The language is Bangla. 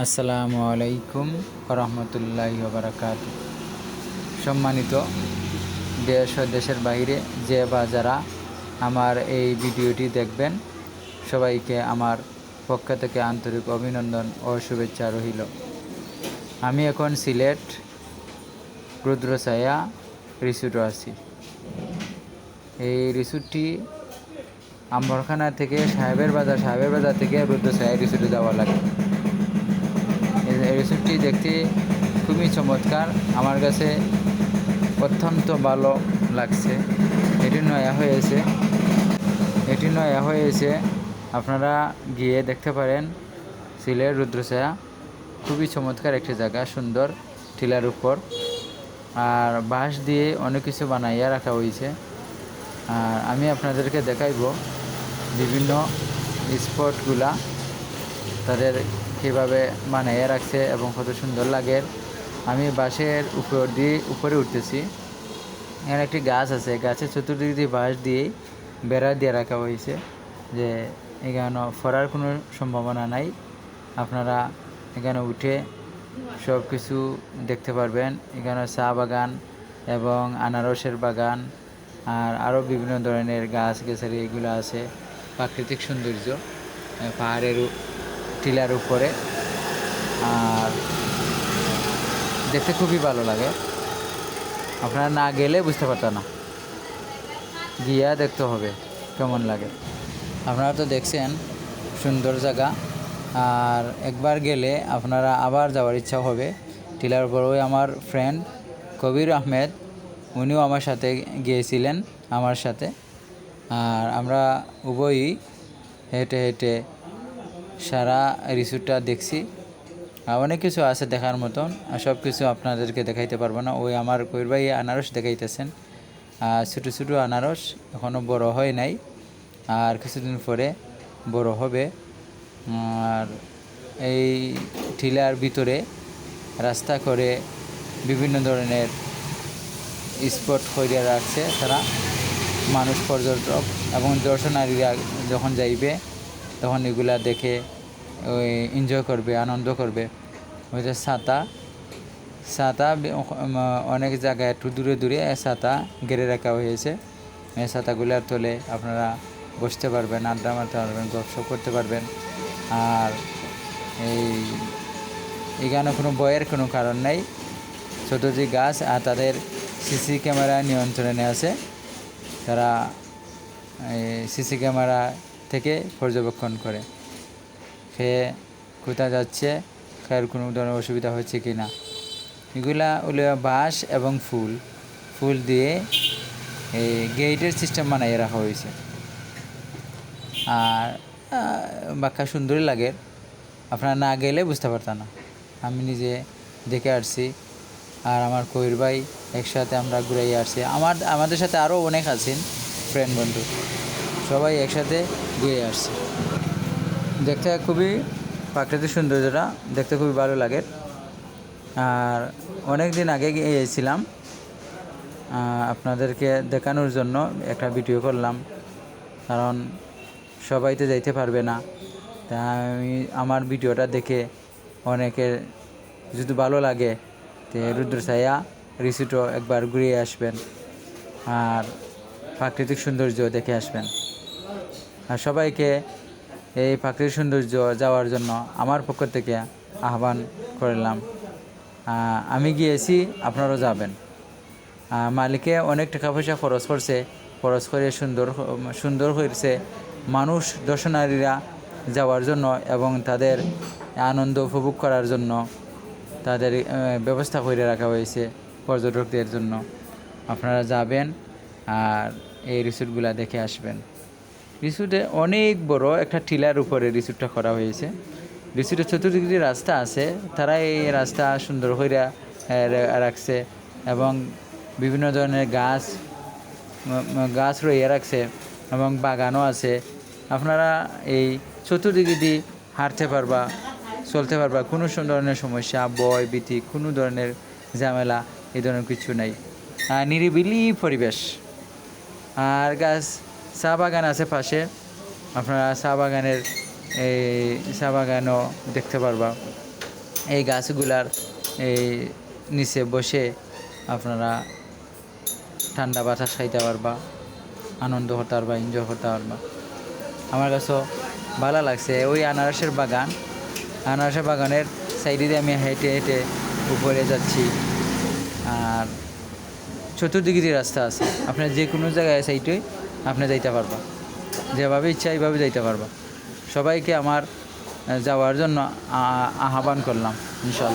আসসালামু আলাইকুম রহমতুল্লাহি বারাকাতু। সম্মানিত দেশ ও দেশের বাইরে যে বা যারা আমার এই ভিডিওটি দেখবেন, সবাইকে আমার পক্ষ থেকে আন্তরিক অভিনন্দন ও শুভেচ্ছা রহিল। আমি এখন সিলেট রুদ্রছায়া রিসোর্টে আছি। এই রিসোর্টটি আম্বরখানা থেকে সাহেবের বাজার থেকে রুদ্রছায়া রিসোর্টে যাওয়া লাগে। এই রিসোর্টটি দেখতে খুবই চমৎকার, আমার কাছে অত্যন্ত ভালো লাগছে। এটি নয়া হয়েছে, আপনারা গিয়ে দেখতে পারেন। সিলেট রুদ্রছায়া খুবই চমৎকার একটি জায়গা, সুন্দর টিলার উপর, আর বাঁশ দিয়ে অনেক কিছু বানাইয়া রাখা হয়েছে। আর আমি আপনাদেরকে দেখাইব বিভিন্ন স্পটগুলা তাদের কীভাবে বানাইয়া রাখছে এবং কত সুন্দর লাগে। আমি বাঁশের উপরে উঠতেছি। এখানে একটি গাছ আছে, গাছের চতুর্দিক দিয়ে বাঁশ দিয়ে বেড়া দিয়ে রাখা হয়েছে, যে এখানে ফরার কোনো সম্ভাবনা নাই। আপনারা এখানে উঠে সব কিছু দেখতে পারবেন। এখানে চা বাগান এবং আনারসের বাগান আর আরও বিভিন্ন ধরনের গাছ গাছালি এগুলো আছে। প্রাকৃতিক সৌন্দর্য পাহাড়ের টিলার উপরে, আর দেখতে খুবই ভালো লাগে। আপনারা না গেলে বুঝতে পারতেন না, গিয়া দেখতে হবে কেমন লাগে। আপনারা তো দেখছেন সুন্দর জায়গা, আর একবার গেলে আপনারা আবার যাওয়ার ইচ্ছা হবে। টিলার উপর ওই আমার ফ্রেন্ড কবির আহমেদ, উনিও আমার সাথে গিয়েছিলেন আমার সাথে, আর আমরা উভয়ই হেঁটে হেঁটে সারা রিসোর্টটা দেখছি। অনেক কিছু আছে দেখার মতন, সব কিছু আপনাদেরকে দেখাইতে পারবো না। ওই আমার কবির ভাই আনারস দেখাইতেছেন, ছোটো ছোটো আনারস, এখনও বড় হয় নাই, আর কিছুদিন পরে বড় হবে। আর এই টিলার ভিতরে রাস্তা করে বিভিন্ন ধরনের স্পট করে রাখছে তারা। মানুষ, পর্যটক এবং দর্শনারীরা যখন যাইবে তখন এগুলা দেখে ওই এনজয় করবে, আনন্দ করবে। ওই যে ছাতা অনেক জায়গায় একটু দূরে দূরে ছাতা ঘিরে রাখা হয়েছে। এই ছাতাগুলার তলে আপনারা বসতে পারবেন, আড্ডা মারতে পারবেন, গপসপ করতে পারবেন। আর এখানে কোনো ভয়ের কোনো কারণ নেই। চতুর্দিক গাছ, আর তাদের সিসি ক্যামেরা নিয়ন্ত্রণে আছে। তারা সিসি ক্যামেরা থেকে পর্যবেক্ষণ করে খেয়ে কোথায় যাচ্ছে, খেয়ার কোনো ধরনের অসুবিধা হচ্ছে কি না। এগুলা হলো বাঁশ এবং ফুল দিয়ে এই গেটের সিস্টেম বানাইয়ে রাখা হয়েছে। আর বাক্কা সুন্দরই লাগে, আপনারা না গেলে বুঝতে পারতাম না। আমি নিজে দেখে আসছি, আর আমার কবির ভাই একসাথে আমরা ঘুরাই আসছি। আমাদের সাথে আরও অনেক আছেন ফ্রেন্ড বন্ধু, সবাই একসাথে ঘুরে আসছে। দেখতে খুবই প্রাকৃতিক সৌন্দর্যটা দেখতে খুবই ভালো লাগে। আর অনেক দিন আগে গিয়েছিলাম, আপনাদেরকে দেখানোর জন্য একটা ভিডিও করলাম, কারণ সবাই তো যাইতে পারবে না। তাই আমি আমার ভিডিওটা দেখে অনেকের যদি ভালো লাগে তো রুদ্রছায়া রিসোর্টও একবার ঘুরিয়ে আসবেন, আর প্রাকৃতিক সৌন্দর্য দেখে আসবেন। আর সবাইকে এই প্রাকৃতিক সৌন্দর্য যাওয়ার জন্য আমার পক্ষ থেকে আহ্বান করলাম। আমি গিয়েছি, আপনারাও যাবেন। মালিকে অনেক টাকা পয়সা খরচ করে সুন্দর হয়েছে মানুষ, দর্শনারীরা যাওয়ার জন্য এবং তাদের আনন্দ উপভোগ করার জন্য তাদের ব্যবস্থা করে রাখা হয়েছে পর্যটকদের জন্য। আপনারা যাবেন আর এই রিসোর্টগুলা দেখে আসবেন। রিসোর্টে অনেক বড় একটা টিলার উপরে রিসোর্টটা করা হয়েছে। রিসোর্টের চতুর্দিক দিয়ে রাস্তা আছে, তারা এই রাস্তা সুন্দর করে রাখছে এবং বিভিন্ন ধরনের গাছ রয়ে রাখছে এবং বাগানও আছে। আপনারা এই চতুর্দিকে দিয়ে হাঁটতে পারবা, চলতে পারবা, কোনো ধরনের সমস্যা, ভয় ভীতি, কোনো ধরনের ঝামেলা এই ধরনের কিছু নাই। নিরিবিলি পরিবেশ, আর চা বাগান আছে পাশে। আপনারা চা বাগানও দেখতে পারবা। এই গাছগুলার এই নিচে বসে আপনারা ঠান্ডা বাতাস খাইতে পারবা, আনন্দ করতে পারবা, এনজয় করতে পারবা। আমার কাছেও ভালো লাগছে। ওই আনারসের বাগানের সাইডে দিয়ে আমি হেঁটে হেঁটে উপরে যাচ্ছি। আর চতুর্দিকে দিয়ে রাস্তা আছে, আপনার যে কোনো জায়গায় সাইডে আপনি যাইতে পারবা, যেভাবে ইচ্ছা এইভাবে যাইতে পারবা। সবাইকে আমার যাওয়ার জন্য আহ্বান করলাম ইনশাল্লাহ।